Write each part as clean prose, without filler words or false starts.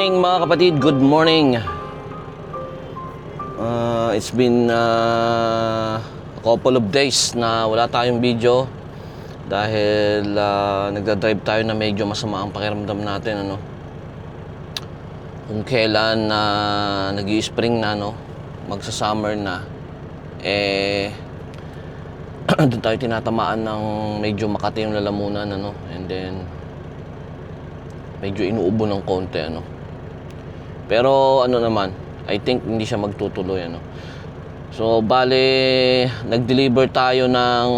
morning mga kapatid, good morning. It's been a couple of days na wala tayong video dahil nagdadrive tayo na medyo masama ang pakiramdam natin, ano. Kung kailan nag-i-spring na, no, magsa-summer na, doon tayo tinatamaan ng medyo makati yung lalamunan, ano, and then medyo inuubo ng konti, ano. Pero ano naman, I think hindi siya magtutuloy, ano. So bale, nag-deliver tayo ng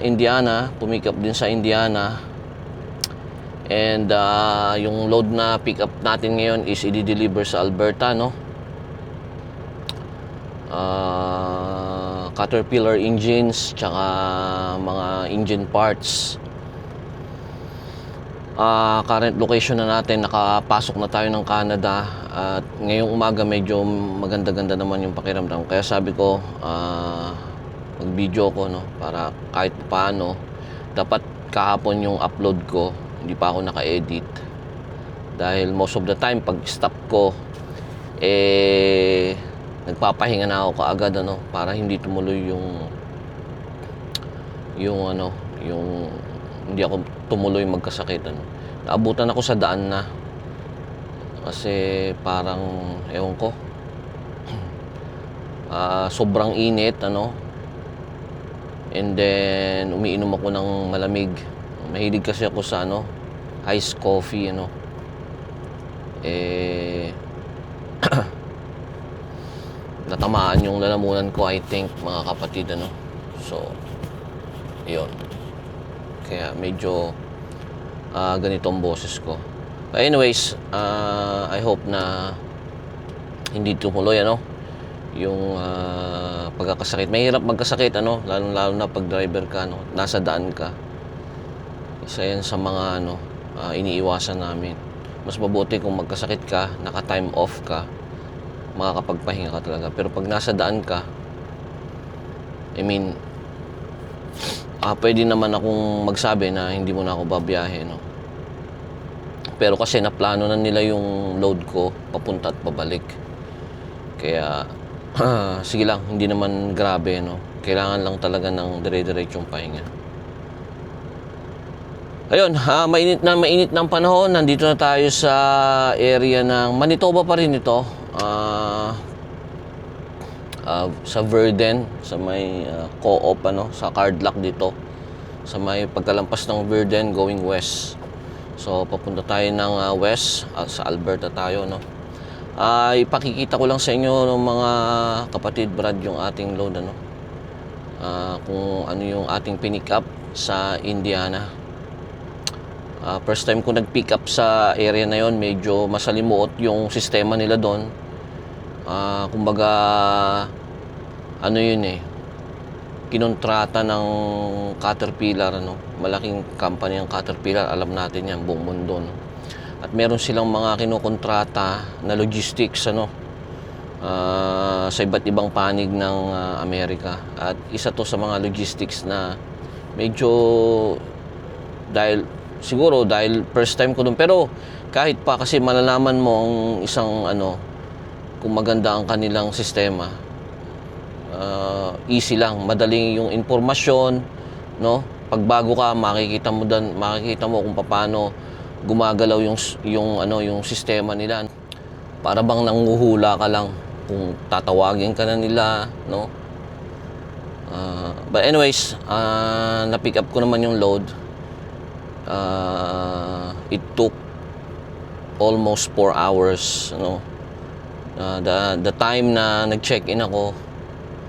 Indiana, pumick up din sa Indiana. And yung load na pick up natin ngayon is i-deliver sa Alberta, no. Caterpillar engines, tsaka mga engine parts. Current location na natin, nakapasok na tayo ng Canada at ngayong umaga medyo maganda-ganda naman yung pakiramdam. Kaya sabi ko, mag-video ko, no, para kahit paano. Dapat kahapon yung upload ko, hindi pa ako naka-edit. Dahil most of the time, pag stop ko, nagpapahinga na ako kaagad, ano, para hindi tumuloy yung hindi ako tumuloy magkasakit, ano. Naabutan ako sa daan na kasi parang ewan ko, sobrang init, ano, and then umiinom ako ng malamig. Mahilig kasi ako sa iced coffee, ano. Natamaan yung lalamunan ko, I think, mga kapatid, ano. So yun, kaya medyo ganito ang boses ko. But anyways, I hope na hindi tumuloy, ano, yung pagkakasakit. Mahirap magkasakit, ano, lalo na pag driver ka, no, nasa daan ka. Isa yan sa mga iniiwasan namin. Mas mabuti kung magkasakit ka, naka-time off ka, makakapagpahinga ka talaga. Pero pag nasa daan ka, I mean, pwede naman akong magsabi na hindi mo na ako babiyahe, no. Pero kasi naplano na nila yung load ko papunta at pabalik. Kaya sige lang, hindi naman grabe, no. Kailangan lang talaga ng dire-diretsong pahinga. Ayun, mainit ng panahon. Nandito na tayo sa area ng Manitoba pa rin ito. Sa Virden, sa may co-op, ano, sa Cardlock dito. Sa may pagkalampas ng Virden going west. So papunta tayo ng west, sa Alberta tayo, no. Ipakikita ko lang sa inyo ng mga kapatid Brad yung ating load, ano. Kung ano yung ating pinick up sa Indiana. First time ko nag-pick up sa area na yon, medyo masalimuot yung sistema nila doon. Kumbaga ano yun, kinontrata ng Caterpillar, ano. Malaking company ang Caterpillar, alam natin yan, buong mundo, no? At meron silang mga kinokontrata na logistics, ano, sa iba't ibang panig ng Amerika. At isa to sa mga logistics na medyo dahil first time ko doon, pero kahit pa, kasi malalaman mo ang isang kung maganda ang kanilang sistema. Easy lang, madaling yung informasyon, no. Pag bago ka, makikita mo kung paano gumagalaw yung sistema nila. Para bang nanguhula ka lang kung tatawagin ka na nila, no. But anyways, na-pick up ko naman yung load. It took almost 4 hours, no. The time na nag-check-in ako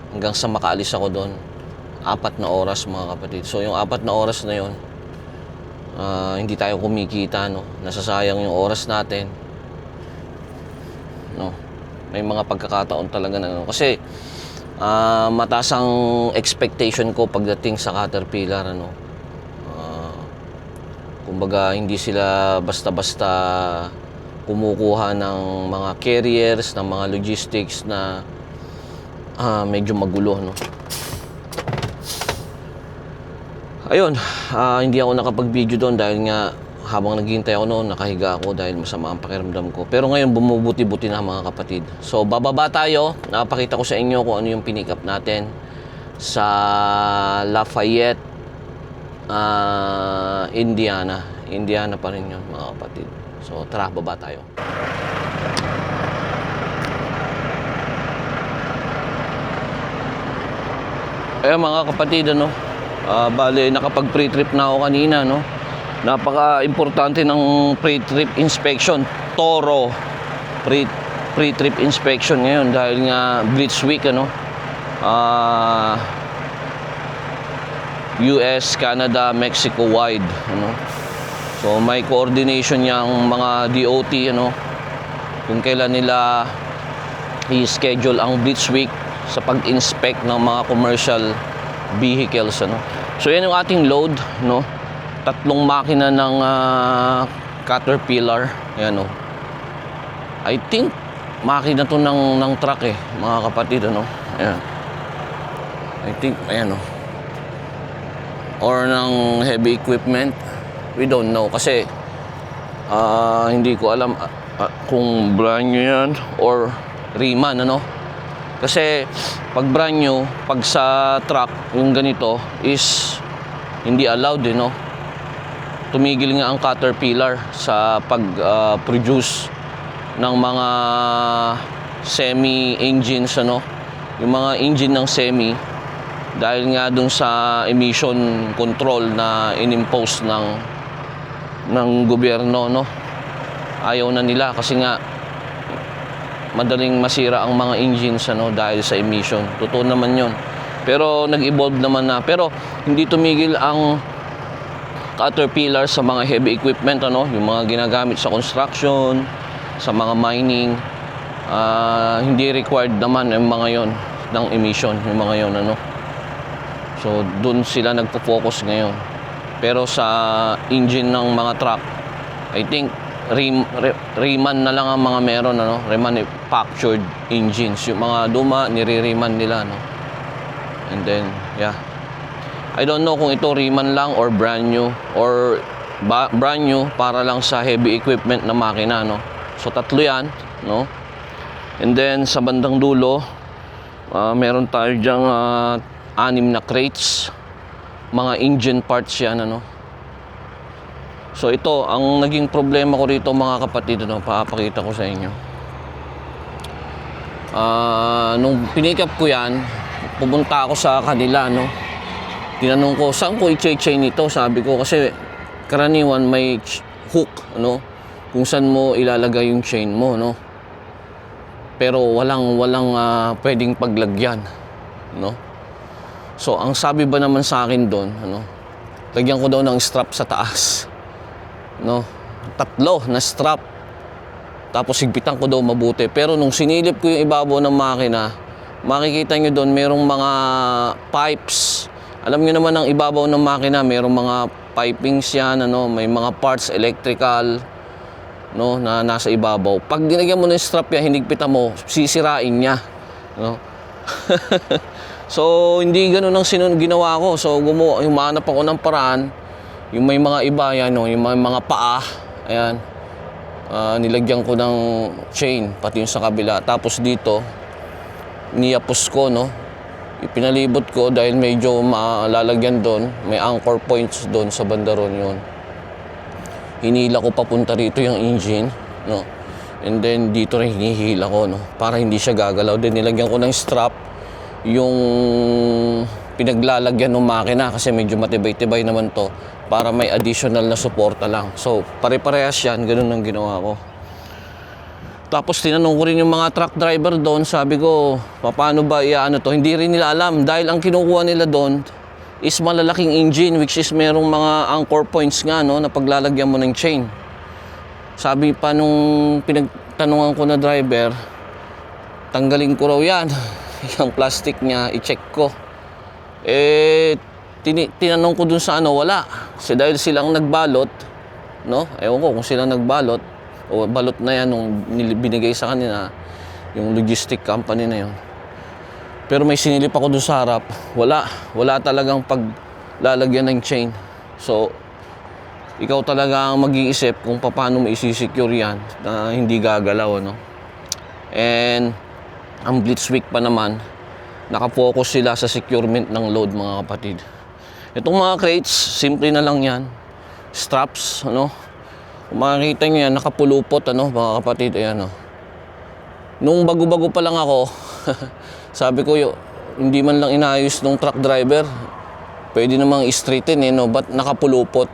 hanggang sa makaalis ako doon, 4 na oras, mga kapatid. So yung 4 na oras na yon, hindi tayo kumikita, no. Nasasayang yung oras natin, no. May mga pagkakataon talaga na, no. Kasi mataas ang expectation ko pagdating sa Caterpillar, ano. Kumbaga hindi sila basta-basta kumukuha ng mga carriers, ng mga logistics na medyo magulo, no. Ayun, hindi ako nakapag-video doon dahil nga habang naghihintay ako noon, nakahiga ako dahil masama ang pakiramdam ko. Pero ngayon, bumubuti-buti na mga kapatid. So, bababa tayo. Napakita ko sa inyo kung ano yung pinick up natin sa Lafayette, Indiana. Indiana pa rin yun, mga kapatid. So, tara, baba tayo. Mga kapatid, bale, nakapag pre-trip na ako kanina, Napaka-importante ng pre-trip inspection. Toro pre-trip inspection ngayon dahil nga Blitz Week, US, Canada, Mexico wide, So may coordination yang mga DOT, kung kailan nila i-schedule ang Blitz Week sa pag-inspect ng mga commercial vehicles, So yan yung ating load, 3 makina ng Caterpillar. Ayan, I think makina to ng truck mga kapatid, Ayan. I think, ayan, or ng heavy equipment. We don't know kasi hindi ko alam kung brand new yan or Reman, Kasi pag brand new, pag sa truck yung ganito is hindi allowed, Tumigil nga ang Caterpillar sa pag-produce ng mga semi-engines, yung mga engine ng semi, dahil nga dun sa emission control na inimpose ng gobyerno, Ayaw na nila kasi nga madaling masira ang mga engines, dahil sa emission. Totoo naman yun. Pero nag-evolve naman na. Pero hindi tumigil ang Caterpillar sa mga heavy equipment, yung mga ginagamit sa construction, sa mga mining. Hindi required naman yung mga yon ng emission, yung mga yon, So doon sila nagpo-focus ngayon. Pero sa engine ng mga truck, I think Reman na lang ang mga meron, remanufactured engines. Yung mga luma, nire-reman nila, And then, yeah. I don't know kung ito Reman lang or brand new or brand new para lang sa heavy equipment na makina, So 3 yan, And then sa bandang dulo, meron tayo diyang 6 na crates, mga engine parts yan, So ito, ang naging problema ko rito, mga kapatid, papakita ko sa inyo. Nung pinikap ko yan, pumunta ako sa kanila, Tinanong ko, saan ko i-chain ito? Sabi ko, kasi karaniwan may hook, kung saan mo ilalagay yung chain mo, Pero walang pwedeng paglagyan, So, ang sabi ba naman sa akin doon, lagyan ko daw ng strap sa taas, 3 na strap. Tapos higpitan ko daw mabuti. Pero nung sinilip ko yung ibabaw ng makina, makikita nyo doon merong mga pipes. Alam nyo naman ang ibabaw ng makina, merong mga pipings yan, may mga parts electrical, na nasa ibabaw. Pag ginagyan mo ng strap yan, hinigpitan mo, sisirain niya, So hindi ganoon ang ginawa ko. So humanap ako ng paraan. Yung may mga iba yan, yung may mga paa, ayan, nilagyan ko ng chain, pati yung sa kabila. Tapos dito, niyapos ko, ipinalibot ko dahil medyo malalagyan doon. May anchor points doon sa bandaron yun. Hinila ko papunta rito yung engine, And then dito rin hinihila ko, para hindi siya gagalaw. Then nilagyan ko ng strap yung pinaglalagyan ng makina kasi medyo matibay-tibay naman to para may additional na suporta lang. So, pare-parehas yan. Ganun ang ginawa ko. Tapos tinanong ko rin yung mga truck driver doon, sabi ko, paano ba iano to? Hindi rin nila alam dahil ang kinukuha nila doon is malalaking engine, which is merong mga anchor points nga, na paglalagyan mo ng chain. Sabi pa nung pinagtanungan ko na driver, tanggalin ko raw yan, yung plastic niya, i-check ko. Tinanong ko dun sa wala. Kasi dahil silang nagbalot, ewan ko kung silang nagbalot, o balot na yan nung binigay sa kanila yung logistic company na yun. Pero may sinilip ako doon sa harap, wala talagang paglalagyan ng chain. So ikaw talaga ang mag-iisip kung paano mo isi-secure yan na hindi gagalaw, no? And ang Blitz Week pa naman, nakafocus sila sa securement ng load, mga kapatid. Itong mga crates, simple na lang yan. Straps, ano? Kung makikita nyo yan, nakapulupot, ano, mga kapatid, ayan, no? Nung bago-bago pa lang ako, sabi ko, hindi man lang inayos ng truck driver, pwede namang i-straighten, no? Ba't nakapulupot?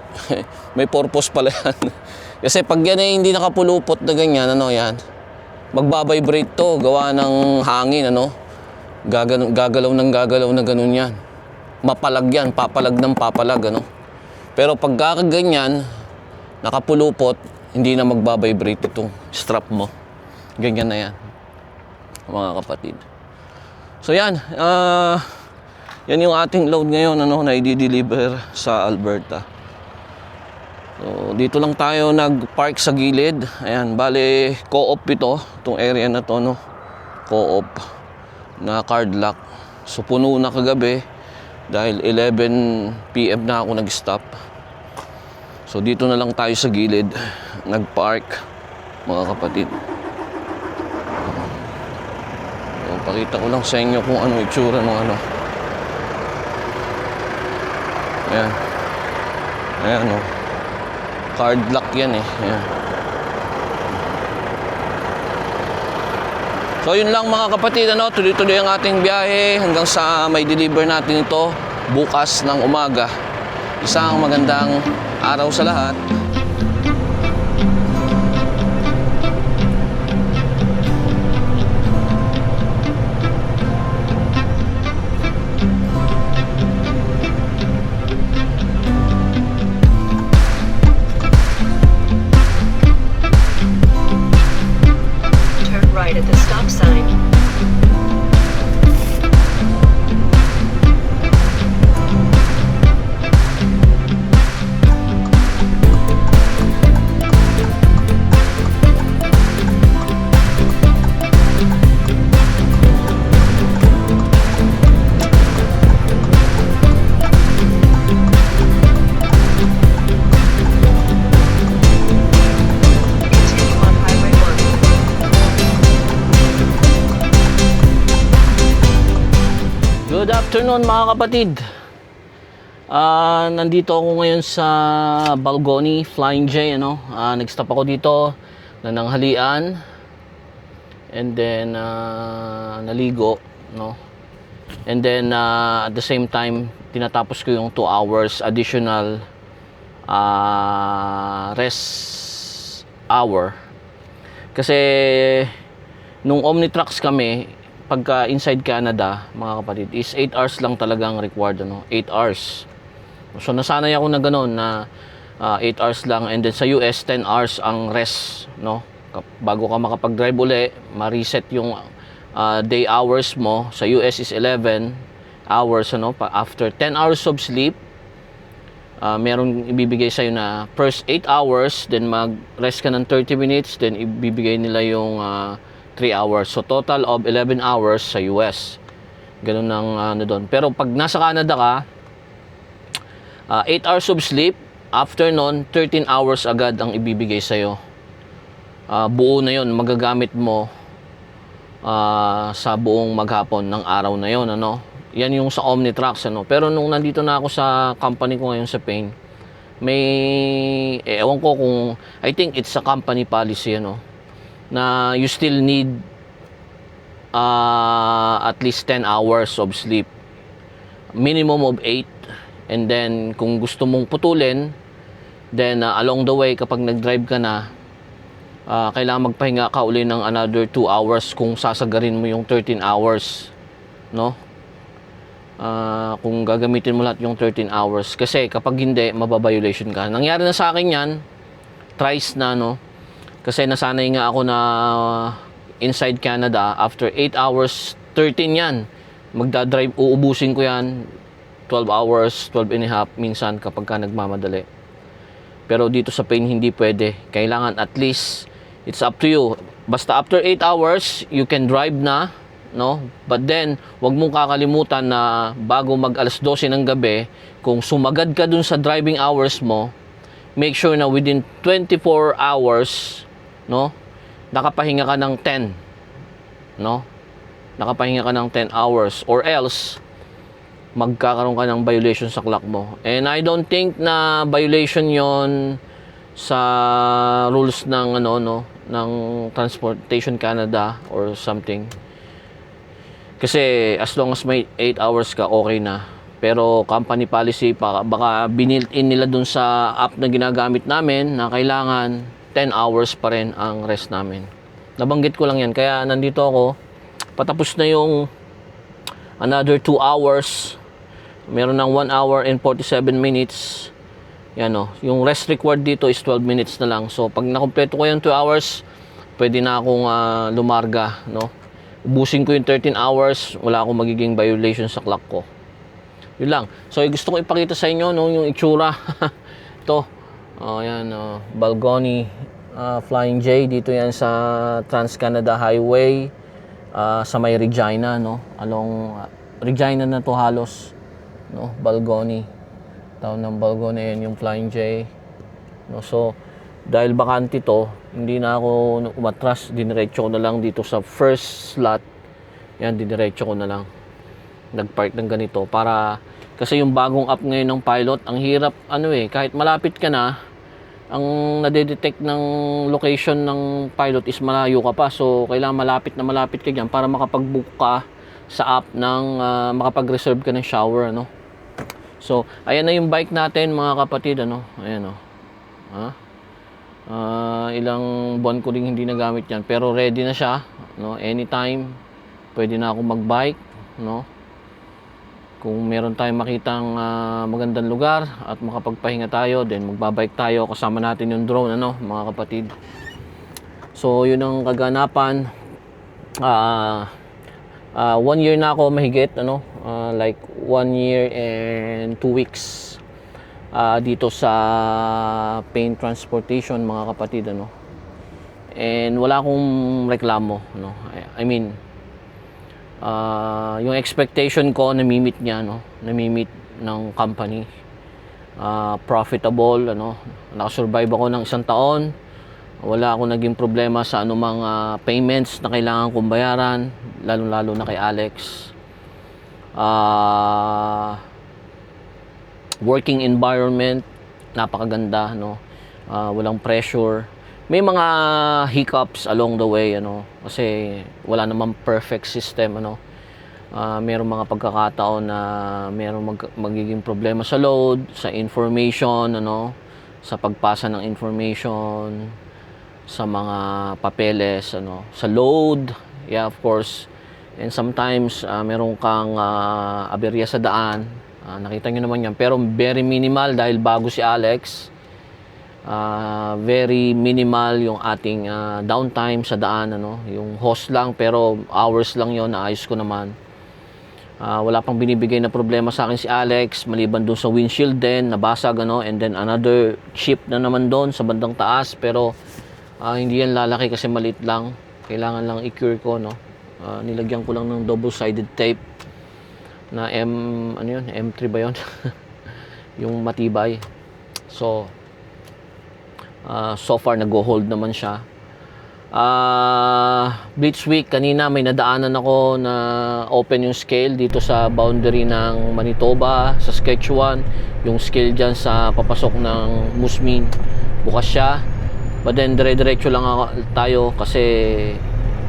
May purpose pala yan. Kasi pag yan hindi nakapulupot na ganyan, ano yan, magbabibrate to, gawa ng hangin, ano? Gagalaw na ganun yan. Mapalag yan, papalag ng papalag, ano? Pero pag ganyan, nakapulupot, hindi na magbabibrate itong strap mo. Ganyan na yan, mga kapatid. So yan, yan yung ating load ngayon, ano, na i-deliver sa Alberta. So, dito lang tayo nag-park sa gilid. Ayan, bale, co-op itong area na to, no? Co-op na card lock. So, puno na kagabi dahil 11 PM na ako nag-stop. So, dito na lang tayo sa gilid nag-park, mga kapatid. So, pakita ko lang sa inyo kung ano itsura ng ano. Ayan. Ayan, oh. Card lock yan, eh. Ayan. So, yun lang, mga kapatid, ano. Tuloy-tuloy ang ating biyahe hanggang sa may deliver natin ito bukas ng umaga. Isang magandang araw sa lahat. Right at the stop sign. Continue on Highway 1. Good afternoon, mga kapatid. Nandito ako ngayon sa Balgoni Flying J, ano. Nag-stop ako dito, nananghalian, and then naligo, no. And then at the same time, tinatapos ko yung 2 hours additional rest hour. Kasi nung Omnitrax kami, pagka inside Canada, mga kapatid, is 8 hours lang talagang required, ano? 8 hours. So nasanay ako na gano'n na 8 hours lang, and then sa US 10 hours ang rest, no? Bago ka makapag-drive uli, ma-reset yung day hours mo. Sa US is 11 hours, ano? After 10 hours of sleep, merong ibibigay sa'yo na first 8 hours, then mag-rest ka ng 30 minutes, then ibibigay nila yung 3 hours. So, total of 11 hours sa US. Ganun ang ano doon. Pero pag nasa Canada ka, 8 hours of sleep, after nun, 13 hours agad ang ibibigay sa'yo. Buo na yon, magagamit mo sa buong maghapon ng araw na yon, ano. Yan yung sa Omnitrax, ano. Pero nung nandito na ako sa company ko ngayon sa Paine, may, ewan ko kung, I think it's a company policy, ano, na you still need at least 10 hours of sleep, minimum of 8, and then kung gusto mong putulin, then along the way kapag nag-drive ka na, kailangan magpahinga ka uli ng another 2 hours kung sasagarin mo yung 13 hours, no? Kung gagamitin mo lahat yung 13 hours, kasi kapag hindi, mababiolation ka. Nangyari na sa akin yan thrice na, no? Kasi nasanay nga ako na inside Canada, after 8 hours, 13 yan. Magdadrive, uubusin ko yan, 12 hours, 12 and a half, minsan kapag ka nagmamadali. Pero dito sa Paine, hindi pwede. Kailangan at least, it's up to you. Basta after 8 hours, you can drive na, no? But then, wag mong kakalimutan na bago mag alas 12 ng gabi, kung sumagad ka dun sa driving hours mo, make sure na within 24 hours, no, nakapahinga ka ng 10, no? Nakapahinga ka ng 10 hours or else magkakaroon ka ng violation sa clock mo. And I don't think na violation 'yon sa rules ng ano no, ng Transportation Canada or something. Kasi as long as may 8 hours ka, okay na. Pero company policy, baka binilt in nila dun sa app na ginagamit namin na kailangan 10 hours pa rin ang rest namin. Nabanggit ko lang yan. Kaya nandito ako. Patapos na yung another 2 hours. Meron ng 1 hour and 47 minutes. Yan o. Yung rest required dito is 12 minutes na lang. So pag nakompleto ko yung 2 hours, pwede na akong lumarga, no? Ubusin ko yung 13 hours, wala akong magiging violation sa clock ko. Yun lang. So gusto ko ipakita sa inyo no, yung itsura. Ito. Yan, Balgony Flying J. Dito yan sa Trans-Canada Highway. Sa may Regina, no? Along Regina na to halos, no? Balgony. Town ng Balgony, yan yung Flying J. No? So, dahil bakante to, hindi na ako umatras, diniretso ko na lang dito sa first slot. Yan, diniretso ko na lang. Nagpark ng ganito para, kasi yung bagong app ngayon ng pilot, ang hirap, kahit malapit ka na, ang nade-detect ng location ng pilot is malayo ka pa. So, kailangan malapit ka dyan para makapag-book ka sa app ng makapag-reserve ka ng shower, ano. So, ayan na yung bike natin, mga kapatid, ano. Ayan, ilang buwan ko rin hindi nagamit yan, pero ready na siya, no? Anytime pwede na ako magbike, no? Kung meron tayong makitang magandang lugar at makapagpahinga tayo, then magbabike tayo, kasama natin yung drone, ano, mga kapatid. So yun ang kaganapan. 1 year na ako mahigit, ano, like 1 year and 2 weeks dito sa Pain Transportation, mga kapatid, ano. And wala akong reklamo, no. I mean, yung expectation ko namimit niya, no. Namimit ng company. Profitable, ano. Nakasurvive ako ng 1 taon. Wala akong naging problema sa anumang payments na kailangan kong bayaran, lalo-lalo na kay Alex. Working environment, napakaganda, no. Walang pressure. May mga hiccups along the way, ano, kasi wala namang perfect system, ano. Mayroong mga pagkakataon na mayroong magiging problema sa load, sa information, ano, sa pagpasa ng information, sa mga papeles, ano, sa load, yeah, of course. And sometimes meron kang aberya sa daan. Nakita nyo naman yan, pero very minimal dahil bago si Alex. Very minimal yung ating downtime sa daan, ano. Yung hose lang, pero hours lang yon, naayos ko naman. Wala pang binibigay na problema sa akin si Alex, maliban doon sa windshield din, nabasag, ano, and then another chip na naman doon sa bandang taas, pero hindi yan lalaki kasi maliit lang. Kailangan lang i-cure ko, no. Nilagyan ko lang ng double-sided tape na M3 ba yun? Yung matibay. So far nag-hold naman siya. Blitz week, kanina may nadaanan ako na open yung scale dito sa boundary ng Manitoba, sa Saskatchewan. Yung scale dyan sa papasok ng Musmin, bukas siya. But then dire-diretso lang tayo kasi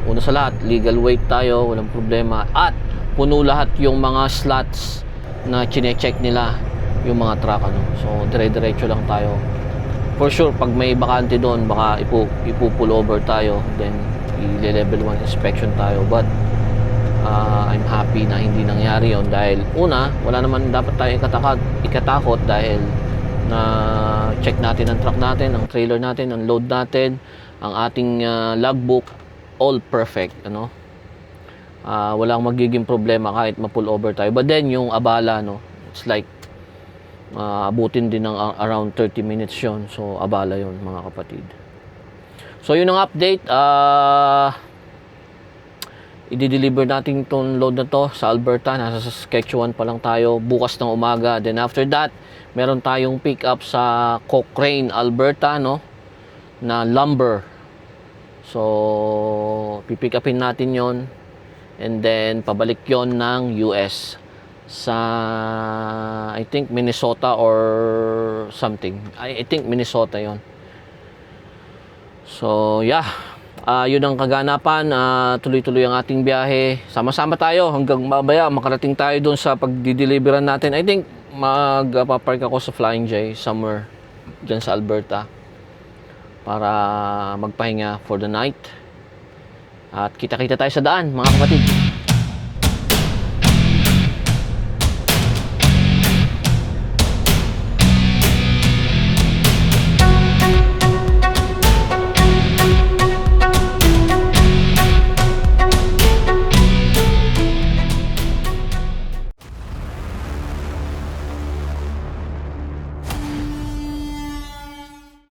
una sa lahat, legal weight tayo, walang problema. At puno lahat yung mga slots na chine-check nila yung mga truck, ano. So dire-diretso lang tayo. For sure, pag may bakante doon, baka ipo-pull over tayo, then i-level 1 inspection tayo. But I'm happy na hindi nangyari yon dahil una, wala naman dapat tayo ikatakot dahil na check natin ang truck natin, ang trailer natin, ang load natin, ang ating logbook, all perfect, ano. Walang magiging problema kahit ma-pull over tayo. But then yung abala, no, it's like abutin din ng around 30 minutes yon. So abala yon, mga kapatid. So yun ang update. i-deliver natin itong load na to sa Alberta. Nasa Saskatchewan pa lang tayo bukas ng umaga. Then after that, meron tayong pick up sa Cochrane, Alberta, no, na lumber. So pipick upin natin yon, and then pabalik yon ng US sa, I think, Minnesota or something. I think Minnesota yon. So yeah, yun ang kaganapan. Tuloy-tuloy ang ating biyahe. Sama-sama tayo hanggang mamaya makarating tayo doon sa pagdi-deliveran natin. I think magpapark ako sa Flying J somewhere dyan sa Alberta para magpahinga for the night. At kita-kita tayo sa daan, mga kapatid.